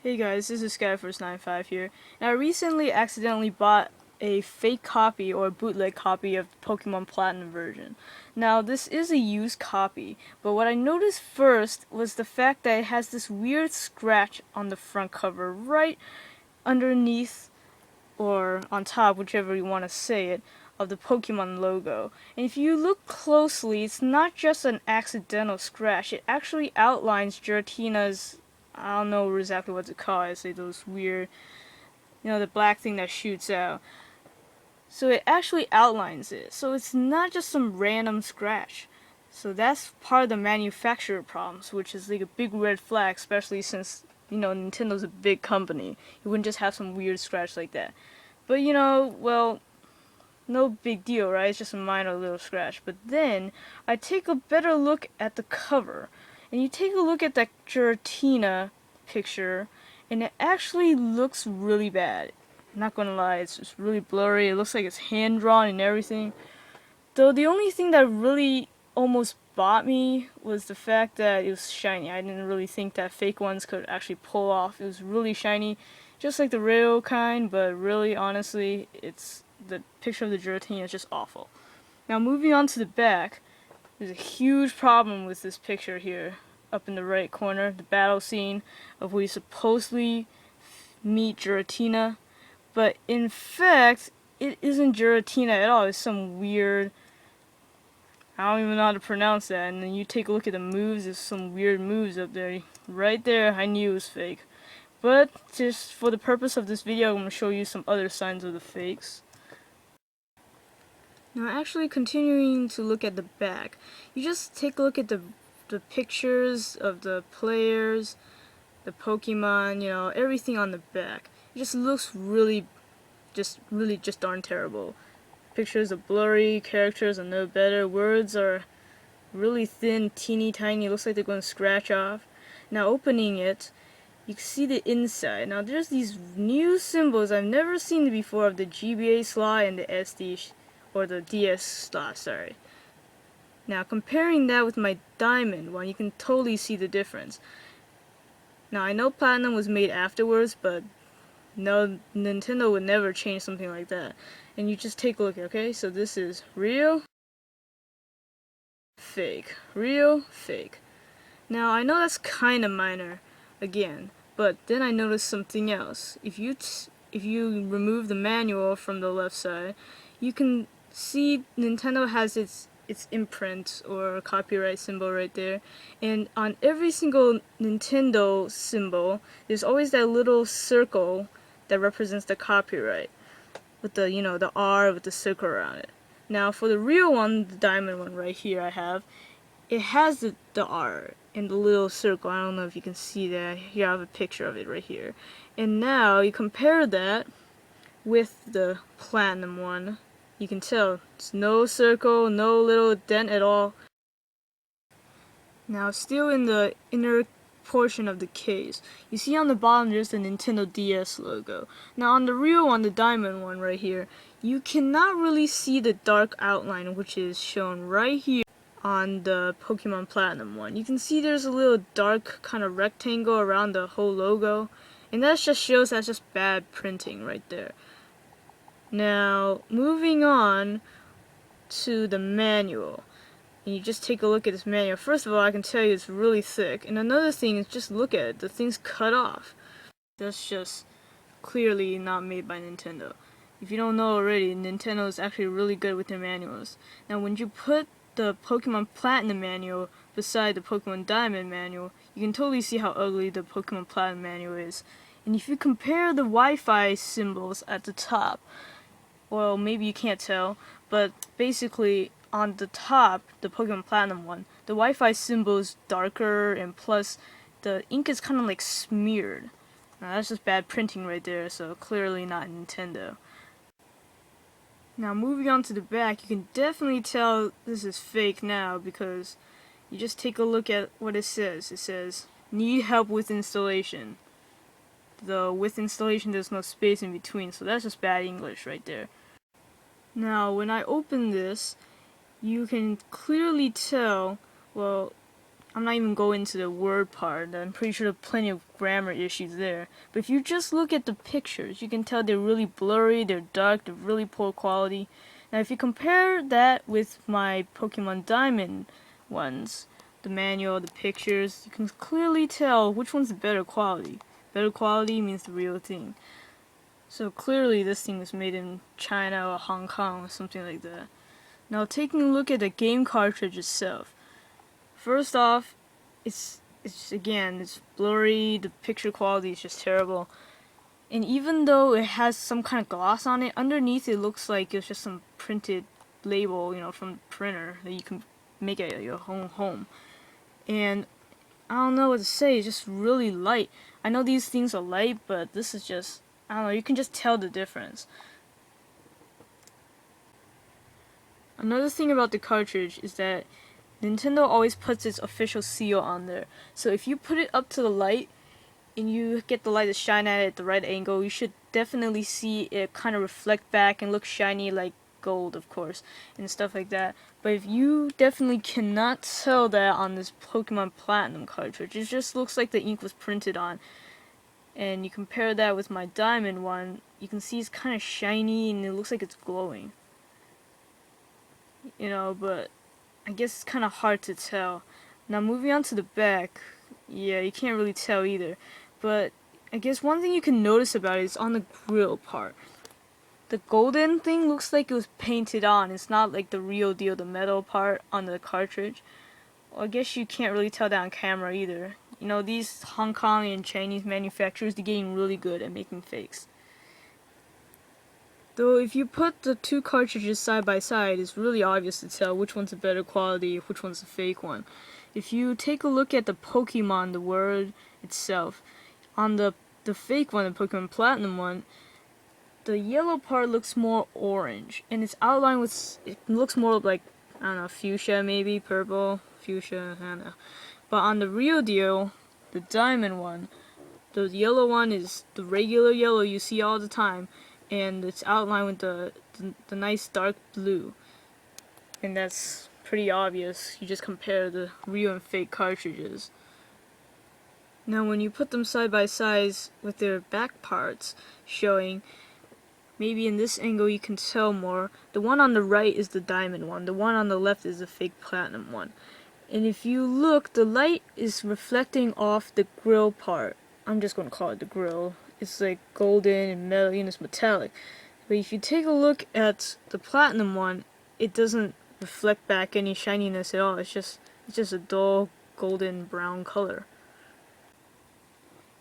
Hey guys, this is Skyforce95 here, and I recently accidentally bought a fake copy or bootleg copy of the Pokemon Platinum version. Now, this is a used copy, but what I noticed first was the fact that it has this weird scratch on the front cover right underneath, or on top, whichever you want to say it, of the Pokemon logo. And if you look closely, it's not just an accidental scratch, it actually outlines Giratina's, I don't know exactly what to call it, say those weird, the black thing that shoots out. So it actually outlines it. So it's not just some random scratch. So that's part of the manufacturer problems, which is like a big red flag, especially since, Nintendo's a big company. You wouldn't just have some weird scratch like that. But well, no big deal, right? It's just a minor little scratch. But then I take a better look at the cover, and you take a look at that Giratina picture, and it actually looks really bad. I'm not gonna lie, it's just really blurry. It looks like it's hand drawn and everything. Though the only thing that really almost bought me was the fact that it was shiny. I didn't really think that fake ones could actually pull off. It was really shiny, just like the real kind, but really, honestly, the picture of the Giratina is just awful. Now, moving on to the back, there's a huge problem with this picture here, up in the right corner, the battle scene of where you supposedly meet Giratina, but in fact, it isn't Giratina at all. It's some weird, I don't even know how to pronounce that. And then you take a look at the moves, there's some weird moves up there. Right there, I knew it was fake. But just for the purpose of this video, I'm going to show you some other signs of the fakes. Now, actually continuing to look at the back, you just take a look at the pictures of the players, the Pokemon, everything on the back. It just looks really darn terrible. Pictures are blurry, characters are no better, words are really thin, teeny tiny, looks like they're going to scratch off. Now opening it, you can see the inside. Now there's these new symbols I've never seen before of the GBA slot and the SD, or the DS slot, sorry. Now comparing that with my Diamond one, you can totally see the difference. Now I know Platinum was made afterwards, but no, Nintendo would never change something like that. And you just take a look, okay? So this is real, fake, real, fake. Now I know that's kind of minor, again, but then I noticed something else. If you remove the manual from the left side, you can see Nintendo has its imprint or copyright symbol right there, and on every single Nintendo symbol, there's always that little circle that represents the copyright, with the the R with the circle around it. Now for the real one, the Diamond one right here it has the R and the little circle. I don't know if you can see that. Here I have a picture of it right here. And now you compare that with the Platinum one. You can tell it's no circle, no little dent at all. Now still in the inner portion of the case, you see on the bottom there's the Nintendo DS logo. Now on the real one, the Diamond one right here, you cannot really see the dark outline which is shown right here on the Pokemon Platinum one. You can see there's a little dark kind of rectangle around the whole logo, and that just shows that's just bad printing right there. Now moving on to the manual, and you just take a look at this manual. First of all, I can tell you it's really thick, and another thing is just look at it, the thing's cut off. That's just clearly not made by Nintendo. If you don't know already, Nintendo is actually really good with their manuals. Now when you put the Pokemon Platinum manual beside the Pokemon Diamond manual, you can totally see how ugly the Pokemon Platinum manual is. And if you compare the Wi-Fi symbols at the top, well, maybe you can't tell, but basically on the top, the Pokemon Platinum one, the Wi-Fi symbol is darker, and plus the ink is kind of like smeared. Now that's just bad printing right there, so clearly not Nintendo. Now moving on to the back, you can definitely tell this is fake now because you just take a look at what it says. It says, need help with installation. Though with installation there's no space in between, so that's just bad English right there. Now when I open this, you can clearly tell, well, I'm not even going into the word part. I'm pretty sure there are plenty of grammar issues there. But if you just look at the pictures, you can tell they're really blurry, they're dark, they're really poor quality. Now if you compare that with my Pokemon Diamond ones, the manual, the pictures, you can clearly tell which one's the better quality. Better quality means the real thing. So clearly this thing was made in China or Hong Kong or something like that. Now taking a look at the game cartridge itself. First off, it's blurry, the picture quality is just terrible. And even though it has some kind of gloss on it, underneath it looks like it's just some printed label, from the printer that you can make at your own home. And I don't know what to say, it's just really light. I know these things are light, but this is just, I don't know, you can just tell the difference. Another thing about the cartridge is that Nintendo always puts its official seal on there. So if you put it up to the light and you get the light to shine at it at the right angle, you should definitely see it kind of reflect back and look shiny like gold, of course, and stuff like that. But if you definitely cannot tell that on this Pokemon Platinum cartridge, it just looks like the ink was printed on. And you compare that with my Diamond one, you can see it's kind of shiny and it looks like it's glowing. But I guess it's kind of hard to tell. Now moving on to the back, yeah, you can't really tell either. But I guess one thing you can notice about it is on the grill part. The golden thing looks like it was painted on. It's not like the real deal, the metal part on the cartridge. Well, I guess you can't really tell that on camera either. These Hong Kong and Chinese manufacturers, they're getting really good at making fakes. Though if you put the two cartridges side by side, it's really obvious to tell which one's a better quality, which one's a fake one. If you take a look at the Pokemon, the word itself, on the fake one, the Pokemon Platinum one, the yellow part looks more orange, and it's outlined with, it looks more like, I don't know, fuchsia maybe, purple, fuchsia, I don't know. But on the real deal, the Diamond one, the yellow one is the regular yellow you see all the time, and it's outlined with the nice dark blue. And that's pretty obvious. You just compare the real and fake cartridges. Now when you put them side by side with their back parts showing, maybe in this angle you can tell more. The one on the right is the Diamond one. The one on the left is the fake Platinum one. And if you look, the light is reflecting off the grill part. I'm just going to call it the grill. It's like golden and metal, it's metallic. But if you take a look at the Platinum one, it doesn't reflect back any shininess at all. It's just a dull golden brown color.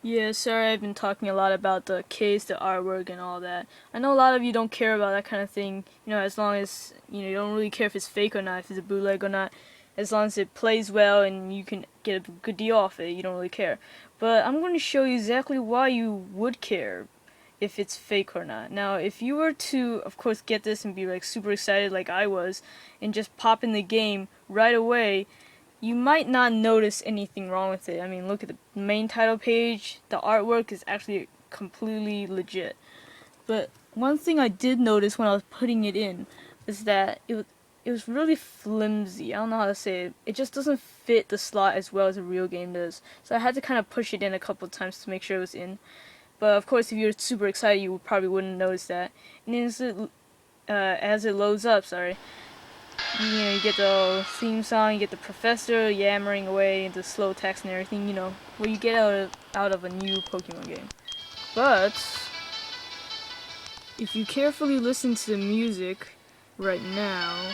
Yeah, sorry I've been talking a lot about the case, the artwork, and all that. I know a lot of you don't care about that kind of thing, as long as, you don't really care if it's fake or not, if it's a bootleg or not. As long as it plays well and you can get a good deal off it, you don't really care. But I'm going to show you exactly why you would care if it's fake or not. Now, if you were to, of course, get this and be like super excited like I was, and just pop in the game right away, you might not notice anything wrong with it. I mean, look at the main title page. The artwork is actually completely legit. But one thing I did notice when I was putting it in is that it was really flimsy. I don't know how to say it. It just doesn't fit the slot as well as a real game does. So I had to kind of push it in a couple of times to make sure it was in. But of course, if you're super excited, you probably wouldn't notice that. And as it loads up, you get the theme song, you get the professor yammering away, the slow text and everything, what you get out of a new Pokemon game. But if you carefully listen to the music right now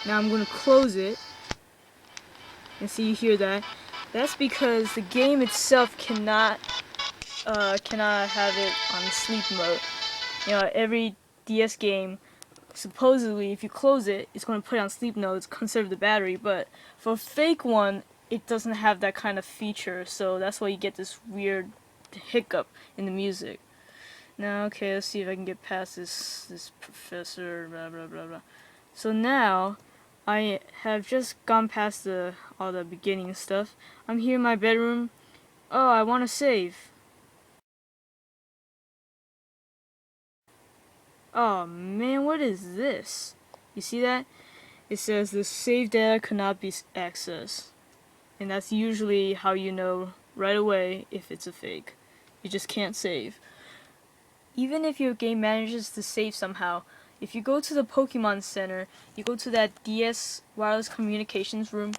I'm going to close it, and so you hear that. That's because the game itself cannot have it on sleep mode. Every DS game, supposedly, if you close it, it's going to put it on sleep mode to conserve the battery, but for a fake one, it doesn't have that kind of feature, so that's why you get this weird hiccup in the music. Now, okay, let's see if I can get past this professor, blah, blah, blah, blah. So now, I have just gone past all the beginning stuff. I'm here in my bedroom. Oh, I want to save. Oh man, what is this? You see that? It says the save data cannot be accessed. And that's usually how you know right away if it's a fake. You just can't save. Even if your game manages to save somehow, if you go to the Pokemon Center, you go to that DS wireless communications room,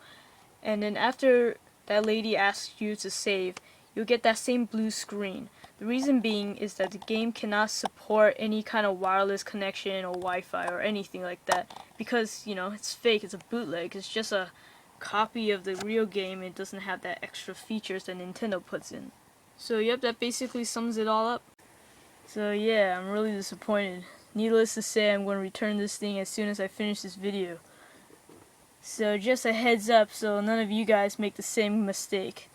and then after that lady asks you to save, you'll get that same blue screen. The reason being is that the game cannot support any kind of wireless connection or Wi-Fi or anything like that because, it's fake, it's a bootleg, it's just a copy of the real game. It doesn't have that extra features that Nintendo puts in. So yep, that basically sums it all up. So yeah, I'm really disappointed. Needless to say, I'm going to return this thing as soon as I finish this video. So just a heads up so none of you guys make the same mistake.